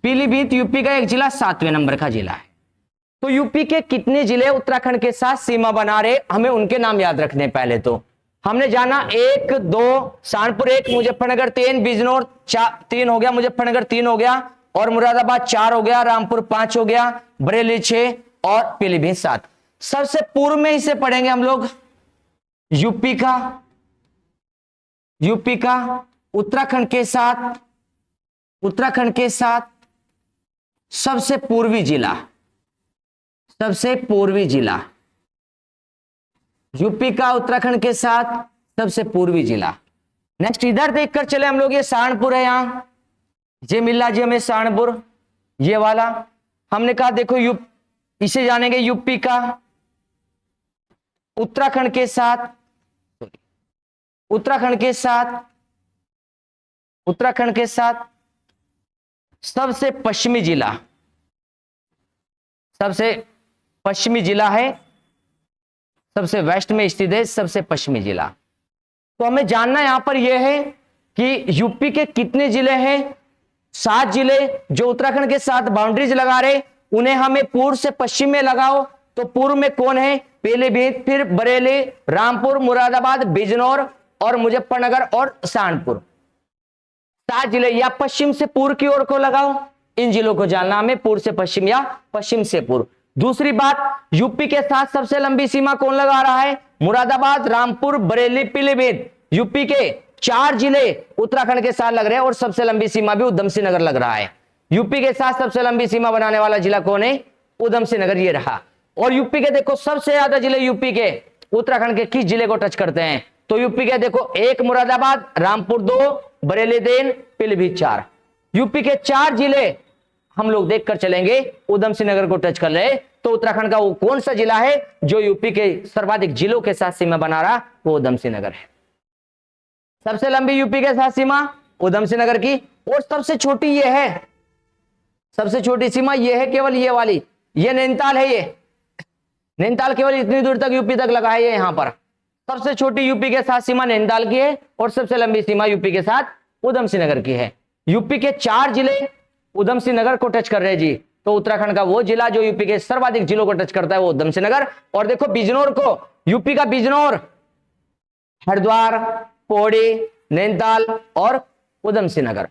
Speaker 1: पीलीभीत यूपी का एक जिला, 7वें नंबर का जिला है। तो यूपी के कितने जिले उत्तराखंड के साथ सीमा बना रहे, हमें उनके नाम याद रखने। पहले तो हमने जाना 1 2, सहारनपुर 1, मुजफ्फरनगर 3, बिजनौर 3 हो गया, मुजफ्फरनगर 3 हो गया, और मुरादाबाद 4 हो गया, रामपुर 5 हो गया, बरेली 6 और पीलीभीत 7। सबसे पूर्व में इसे पढ़ेंगे हम लोग यूपी का, यूपी का उत्तराखंड के साथ, उत्तराखंड के साथ सबसे पूर्वी जिला, सबसे पूर्वी जिला, यूपी का उत्तराखंड के साथ सबसे पूर्वी जिला। नेक्स्ट इधर देखकर चले हम लोग, ये सहारनपुर है, यहां ये मिल रहा जी हमें सहारनपुर, ये वाला। हमने कहा देखो इसे जानेंगे यूपी का उत्तराखंड के साथ, उत्तराखंड के साथ, उत्तराखंड के साथ सबसे पश्चिमी जिला, सबसे पश्चिमी जिला है, सबसे वेस्ट में स्थित है, सबसे पश्चिमी जिला। तो हमें जानना यहां पर यह है कि यूपी के कितने जिले हैं, 7 जिले जो उत्तराखंड के साथ बाउंड्रीज लगा रहे, उन्हें हमें पूर्व से पश्चिम में लगाओ। तो पूर्व में कौन है, पीलीभीत, फिर बरेली, रामपुर, मुरादाबाद, बिजनौर और मुजफ्फरनगर और सहारनपुर, 7 जिले। या पश्चिम से पूर्व की ओर को लगाओ, इन जिलों को जानना हमें, पूर्व से पश्चिम या पश्चिम से पूर्व। दूसरी बात, यूपी के साथ सबसे लंबी सीमा कौन लगा रहा है, मुरादाबाद, रामपुर, बरेली, पीलीभीत। यूपी के 4 जिले उत्तराखंड के साथ लग रहे हैं और सबसे लंबी सीमा भी उधम सिंह नगर लग रहा है। यूपी के साथ सबसे लंबी सीमा बनाने वाला जिला कौन है, उधम सिंह नगर, ये रहा। और यूपी के देखो सबसे ज्यादा जिले यूपी के उत्तराखंड के किस जिले को टच करते हैं, तो यूपी के देखो 1 मुरादाबाद, रामपुर 2, बरेली 3, पीलीभीत 4। यूपी के 4 जिले हम लोग देखकर चलेंगे उधम सिंह नगर को टच कर रहे। तो उत्तराखंड का वो कौन सा जिला है जो यूपी के सर्वाधिक जिलों के साथ सीमा बना रहा, वो उधम सिंह नगर है। सबसे लंबी यूपी के साथ सीमा उधम सिंह नगर की, और सबसे छोटी ये है, सबसे छोटी सीमा ये है केवल ये वाली, ये नैनीताल है। ये नैनीताल केवल इतनी दूर तक यूपी तक लगा है, ये यहां पर सबसे छोटी यूपी के साथ सीमा नैनीताल की है, और सबसे लंबी सीमा यूपी के साथ उधम सिंह नगर की है। यूपी के 4 जिले उधम सिंह नगर को टच कर रहे हैं जी। तो उत्तराखंड का वो जिला जो यूपी के सर्वाधिक जिलों को टच करता है वो उधम सिंह नगर। और देखो बिजनौर को, यूपी का बिजनौर, हरिद्वार, पौड़ी, नैनीताल और उधम सिंह नगर।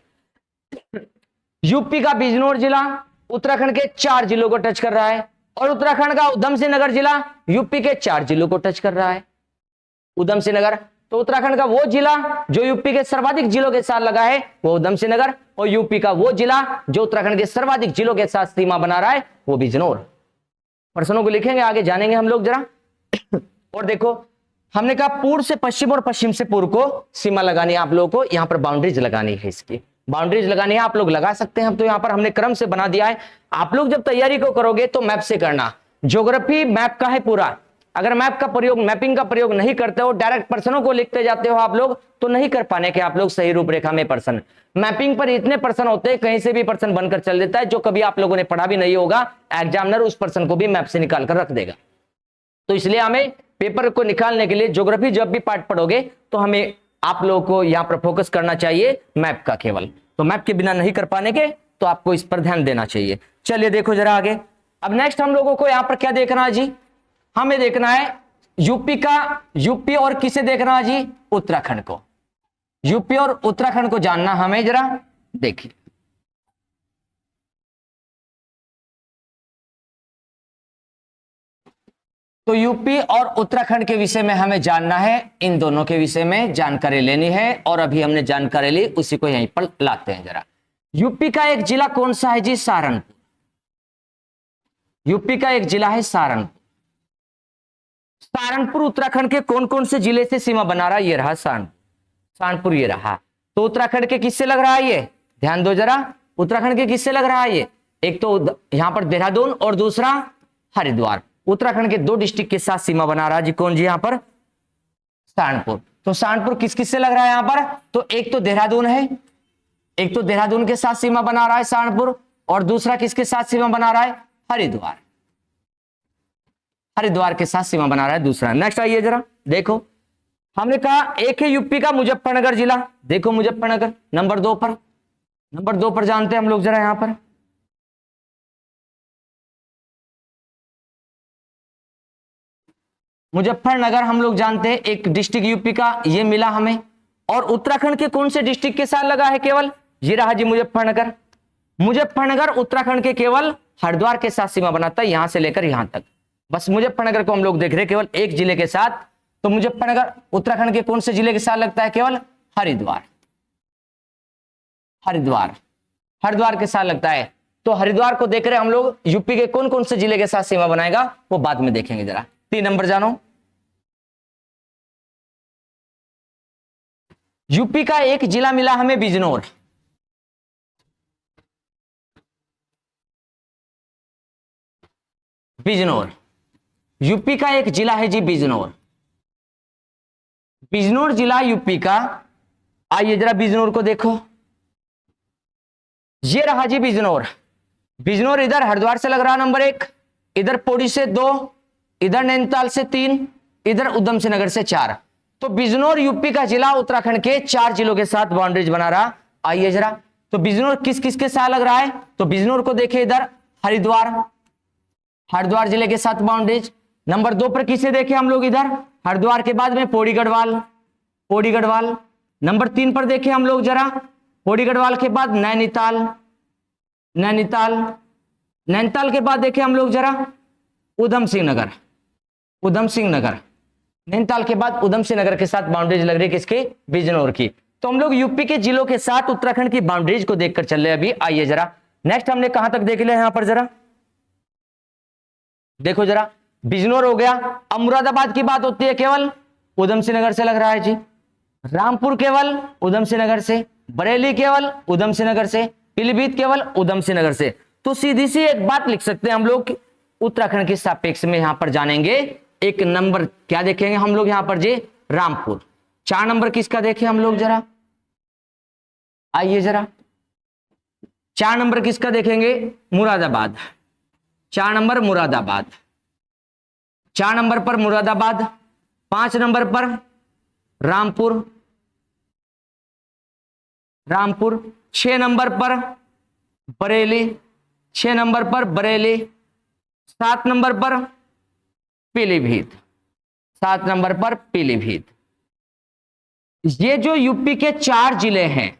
Speaker 1: यूपी का बिजनौर जिला उत्तराखंड के 4 जिलों को टच कर रहा है और उत्तराखंड का उधम सिंह नगर जिला यूपी के 4 जिलों को टच कर रहा है। उधम सिंह नगर, तो उत्तराखंड का वो जिला जो यूपी के सर्वाधिक जिलों के साथ लगा है वो उधम सिंह नगर, और यूपी का वो जिला जो उत्तराखंड के सर्वाधिक जिलों के साथ सीमा बना रहा है वो बिजनौर। प्रश्नों को लिखेंगे, आगे जानेंगे हम लोग जरा। और देखो हमने कहा पूर्व से पश्चिम और पश्चिम से पूर्व को सीमा लगानी है आप लोगों को, यहां पर बाउंड्रीज लगानी है, इसकी बाउंड्रीज लगानी है, आप लोग लगा सकते हैं। हम तो यहां पर हमने क्रम से बना दिया है। आप लोग जब तैयारी को करोगे तो मैप से करना, ज्योग्राफी मैप का है पूरा। अगर मैप का प्रयोग, मैपिंग का प्रयोग नहीं करते हो, डायरेक्ट प्रश्नों को लिखते जाते हो आप लोग, तो नहीं कर पाने के आप लोग सही रूपरेखा में प्रश्न। मैपिंग पर इतने प्रश्न होते हैं, कहीं से भी प्रश्न बनकर चल देता है, जो कभी आप लोगों ने पढ़ा भी नहीं होगा, एग्जामिनर उस प्रश्न को भी मैप से निकाल कर रख देगा। तो इसलिए हमें पेपर को निकालने के लिए ज्योग्राफी जब भी पार्ट पढ़ोगे तो हमें आप लोगों को यहां पर फोकस करना चाहिए मैप का केवल। तो मैप के बिना नहीं कर पाने के, तो आपको इस पर ध्यान देना चाहिए। चलिए देखो जरा आगे। अब नेक्स्ट हम लोगों को यहां पर क्या देखना है जी, हमें देखना है यूपी का, यूपी और किसे देखना है जी, उत्तराखंड को। यूपी और उत्तराखंड को जानना हमें, जरा देखिए। तो यूपी और उत्तराखंड के विषय में हमें जानना है, इन दोनों के विषय में जानकारी लेनी है, और अभी हमने जानकारी ली उसी को यहीं पर लाते हैं जरा। यूपी का एक जिला कौन सा है जी, सहारनपुर। यूपी का एक जिला है सहारनपुर। सहारनपुर उत्तराखंड के कौन कौन से जिले से सीमा बना रहा है, ये रहा सहारनपुर, ये रहा। तो उत्तराखंड के किससे लग रहा है ये, ध्यान दो जरा, उत्तराखंड के किससे लग रहा है ये, एक तो यहां पर देहरादून और दूसरा हरिद्वार। उत्तराखंड के 2 डिस्ट्रिक्ट के साथ सीमा बना रहा है जी, कौन जी, यहां पर सहारनपुर। तो सहारनपुर किस किस से लग रहा है यहां पर, तो एक तो देहरादून है, एक तो देहरादून के साथ सीमा बना रहा है सहारनपुर, और दूसरा किसके साथ सीमा बना रहा है, हरिद्वार, हरिद्वार के साथ सीमा बना रहा है दूसरा। नेक्स्ट आइए जरा देखो, हमने कहा एक है यूपी का मुजफ्फरनगर जिला, देखो मुजफ्फरनगर नंबर 2 पर, नंबर 2 पर जानते हैं हम लोग जरा यहां पर। मुजफ्फरनगर हम लोग जानते हैं एक डिस्ट्रिक्ट यूपी का, ये मिला हमें। और उत्तराखंड के कौन से डिस्ट्रिक्ट के साथ लगा है केवल, ये रहा जी मुजफ्फरनगर। मुजफ्फरनगर उत्तराखंड के केवल हरिद्वार के साथ सीमा बनाता है, यहां से लेकर यहां तक। बस मुजफ्फरनगर को हम लोग देख रहे हैं केवल एक जिले के साथ। तो मुजफ्फरनगर उत्तराखंड के कौन से जिले के साथ लगता है, केवल हरिद्वार, हरिद्वार, हरिद्वार के साथ लगता है। तो हरिद्वार को देख रहे हम लोग, यूपी के कौन कौन से जिले के साथ सीमा बनाएगा वो बाद में देखेंगे जरा। 3 नंबर जानो, यूपी का एक जिला मिला हमें बिजनौर। बिजनौर, यूपी का एक जिला है जी बिजनौर। बिजनौर जिला यूपी का, आइए जरा बिजनौर को देखो, ये रहा जी बिजनौर। बिजनौर इधर हरिद्वार से लग रहा नंबर 1, इधर पौड़ी से 2, इधर नैनीताल से 3, इधर उधम सिंह नगर से 4। तो बिजनौर यूपी का जिला उत्तराखंड के 4 जिलों के साथ बाउंड्रीज बना रहा। आइए जरा, तो बिजनौर किस किस के साथ लग रहा है, तो बिजनौर को देखिए इधर हरिद्वार, हरिद्वार जिले के साथ बाउंड्रीज। नंबर 2 पर किसे देखे हम लोग, इधर हरिद्वार के बाद में पौड़ी गढ़वाल, पौड़ी गढ़वाल। नंबर 3 पर देखे हम लोग जरा, पौड़ी गढ़वाल के बाद नैनीताल, नैनीताल, नैनीताल के बाद देखे हम लोग जरा उधम सिंह नगर, उधम सिंह नगर। नैनीताल के बाद उधम सिंह नगर के साथ बाउंड्रीज लग रही है किसकी, बिजनौर की। तो हम लोग यूपी के जिलों के साथ उत्तराखंड की बाउंड्रीज को देखकर चल रहे अभी। आइए जरा नेक्स्ट हमने कहां तक देख लिया, यहां पर जरा देखो जरा, बिजनौर हो गया। अब मुरादाबाद की बात होती है केवल उधम सिंह नगर से लग रहा है जी, रामपुर केवल उधम सिंह नगर से, बरेली केवल उधम सिंह नगर से, पीलीभीत केवल उधम सिंह नगर से। तो सीधी सी एक बात लिख सकते हैं हम लोग, उत्तराखंड के सापेक्ष में यहां पर जानेंगे एक नंबर क्या देखेंगे हम लोग यहां पर जी, रामपुर। 4 नंबर किसका देखें हम लोग जरा, आइए जरा 4 नंबर किसका देखेंगे, मुरादाबाद। 4 नंबर मुरादाबाद, 4 नंबर पर मुरादाबाद। 5 नंबर पर रामपुर, रामपुर। 6 नंबर पर बरेली, 6 नंबर पर बरेली, 7 नंबर पर पीलीभीत, 7 नंबर पर पीलीभीत। ये जो यूपी के 4 जिले हैं,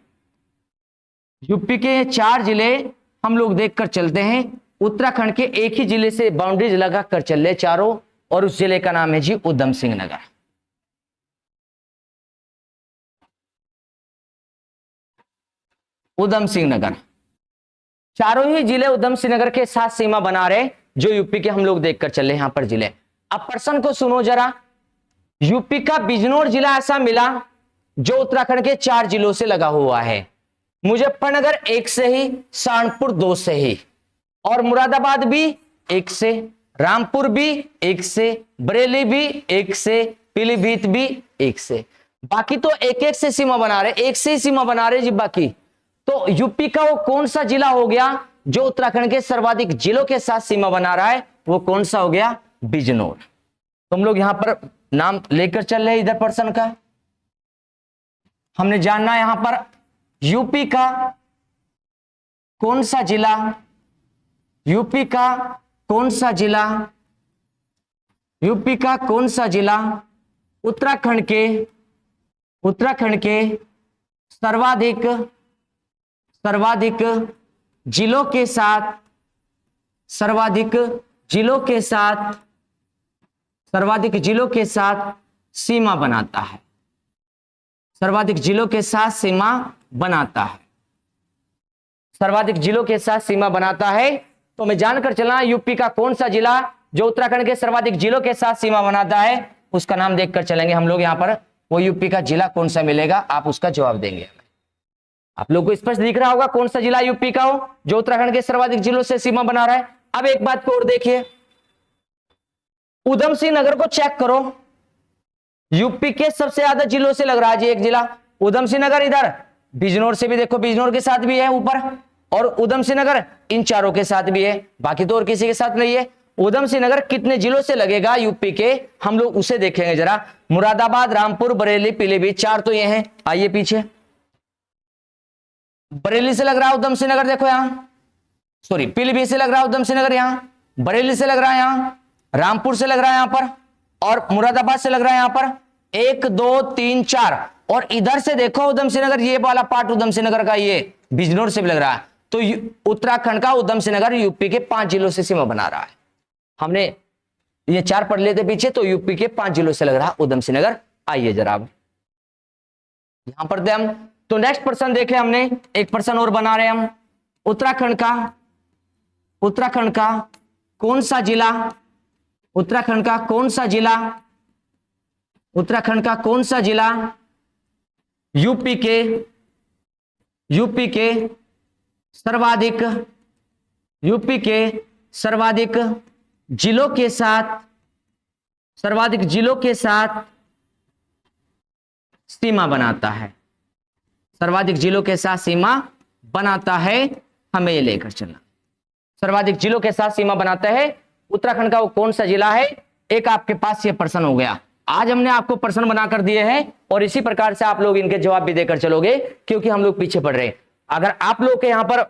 Speaker 1: यूपी के 4 जिले हम लोग देखकर चलते हैं। उत्तराखंड के एक ही जिले से बाउंड्रीज लगा कर चल रहे चारों, और उस जिले का नाम है जी उधम सिंह नगर। उधम सिंह नगर, चारों ही जिले उधम सिंह नगर के साथ सीमा बना रहे, जो यूपी के हम लोग देखकर चल रहे यहां पर जिले। अब प्रश्न को सुनो जरा, यूपी का बिजनौर जिला ऐसा मिला जो उत्तराखंड के 4 जिलों से लगा हुआ है। मुजफ्फरनगर 1 से ही, सहारनपुर 2 से ही, और मुरादाबाद भी 1 से, रामपुर भी 1 से, बरेली भी 1 से, पीलीभीत भी 1 से। बाकी तो 1-1 से सीमा बना रहे, 1 से ही सीमा बना रहे जी बाकी। तो यूपी का वो कौन सा जिला हो गया जो उत्तराखंड के सर्वाधिक जिलों के साथ सीमा बना रहा है? वो कौन सा हो गया? बिजनौर। तुम लोग यहां पर नाम लेकर चल रहे इधर पर्सन का। हमने जानना यहां पर यूपी का कौन सा जिला, यूपी का कौन सा जिला, यूपी का कौन सा जिला उत्तराखंड के सर्वाधिक जिलों के साथ, सर्वाधिक जिलों के साथ सीमा बनाता है, सर्वाधिक जिलों के साथ सीमा बनाता है, सर्वाधिक जिलों के साथ सीमा बनाता है। तो मैं जानकर चलना यूपी का कौन सा जिला जो उत्तराखंड के सर्वाधिक जिलों के साथ सीमा बनाता है, उसका नाम देखकर चलेंगे हम लोग यहां पर। वो यूपी का जिला कौन सा मिलेगा, आप उसका जवाब देंगे। आप लोग को स्पष्ट दिख रहा होगा कौन सा जिला यूपी का हो जो उत्तराखंड के सर्वाधिक जिलों से सीमा बना रहा है। अब एक बात को और देखिए, उधम सिंह नगर को चेक करो, यूपी के सबसे ज्यादा जिलों से लग रहा है जी एक जिला उधम सिंह नगर। इधर बिजनौर से भी देखो, बिजनौर के साथ भी है ऊपर, और उधम सिंह नगर इन चारों के साथ भी है, बाकी तो और किसी के साथ नहीं है। उधम सिंह नगर कितने जिलों से लगेगा यूपी के, हम लोग उसे देखेंगे जरा। मुरादाबाद, रामपुर, बरेली, पीलीभीत, 4 तो ये हैं। आइए पीछे, बरेली से लग रहा है उधम सिंह नगर, देखो यहां, सॉरी पीलीभीत से लग रहा है उधम सिंह नगर यहां, बरेली से लग रहा है यहां, रामपुर से लग रहा है यहां पर, और मुरादाबाद से लग रहा है यहां पर। 1 2 3 4, और इधर से देखो उधम सिंह नगर, ये वाला पार्ट उधम सिंह नगर का, ये बिजनौर से भी लग रहा है। तो उत्तराखंड का उधम सिंह नगर यूपी के 5 जिलों से सीमा बना रहा है। हमने ये 4 पढ़ लेते पीछे, तो यूपी के 5 जिलों से लग रहा है उधम सिंह नगर। आइए जरा यहां पर हम तो नेक्स्ट पर्सन देखे हमने, एक पर्सन और बना रहे हम। उत्तराखंड का कौन सा जिला, उत्तराखंड का कौन सा जिला, उत्तराखंड का कौन सा जिला यूपी के सर्वाधिक जिलों के साथ, सर्वाधिक जिलों के साथ सीमा बनाता है, सर्वाधिक जिलों के साथ सीमा बनाता है। हमें ये लेकर चलना, सर्वाधिक जिलों के साथ सीमा बनाता है उत्तराखंड का वो कौन सा जिला है। एक आपके पास ये प्रश्न हो गया। आज हमने आपको प्रश्न बनाकर दिए हैं, और इसी प्रकार से आप लोग इनके जवाब भी देकर चलोगे, क्योंकि हम लोग पीछे पड़ रहे हैं। अगर आप लोग के यहां पर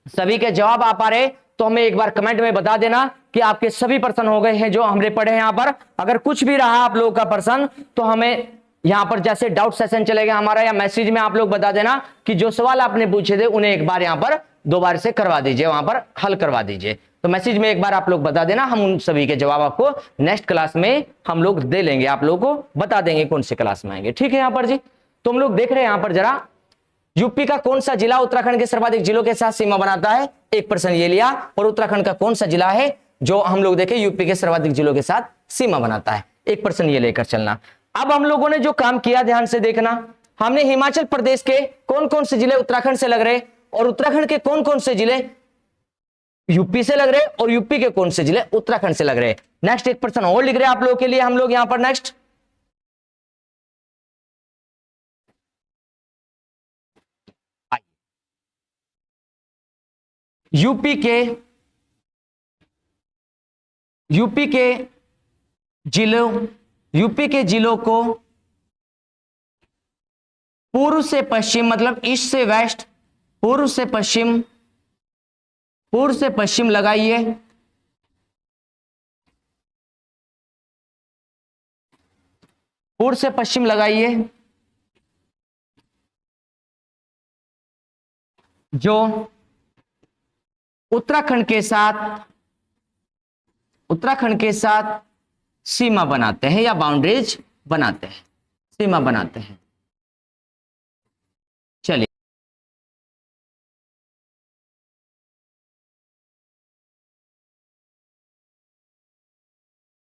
Speaker 1: सभी के जवाब आ पा रहे तो हमें एक बार कमेंट में बता देना कि आपके सभी प्रश्न हो गए हैं जो हमने पढ़े हैं यहां पर। अगर कुछ भी रहा आप लोगों का प्रश्न, तो हमें यहां पर जैसे डाउट सेशन चलेगा हमारा, या मैसेज में आप लोग बता देना कि जो सवाल आपने पूछे थे उन्हें एक बार यहां पर दोबारा से करवा दीजिए, वहां पर हल करवा दीजिए। तो मैसेज में एक बार आप लोग बता देना, हम उन सभी के जवाब आपको नेक्स्ट क्लास में हम लोग दे लेंगे, आप लोगों को बता देंगे कौन से क्लास में आएंगे। ठीक है यहां पर जी, तो हम लोग देख रहे हैं यहां पर जरा, यूपी का कौन सा जिला उत्तराखंड के सर्वाधिक जिलों के साथ सीमा बनाता है, एक पर्सन ये लिया। और उत्तराखंड का कौन सा जिला है जो हम लोग देखें यूपी के सर्वाधिक जिलों के साथ सीमा बनाता है, एक पर्सन ये लेकर चलना। अब हम लोगों ने जो काम किया ध्यान से देखना, हमने हिमाचल प्रदेश के कौन कौन से जिले उत्तराखंड से लग रहे, और उत्तराखंड के कौन कौन से जिले यूपी से लग रहे, और यूपी के कौन से जिले उत्तराखंड से लग रहे। नेक्स्ट एक पर्सन और लिख रहे आप लोगों के लिए हम लोग यहां पर। नेक्स्ट यूपी के जिलों को पूर्व से पश्चिम, मतलब ईस्ट से वेस्ट, पूर्व से पश्चिम, पूर्व से पश्चिम लगाइए, पूर्व से पश्चिम लगाइए। जो उत्तराखंड के साथ सीमा बनाते हैं या बाउंड्रीज बनाते हैं, सीमा बनाते हैं।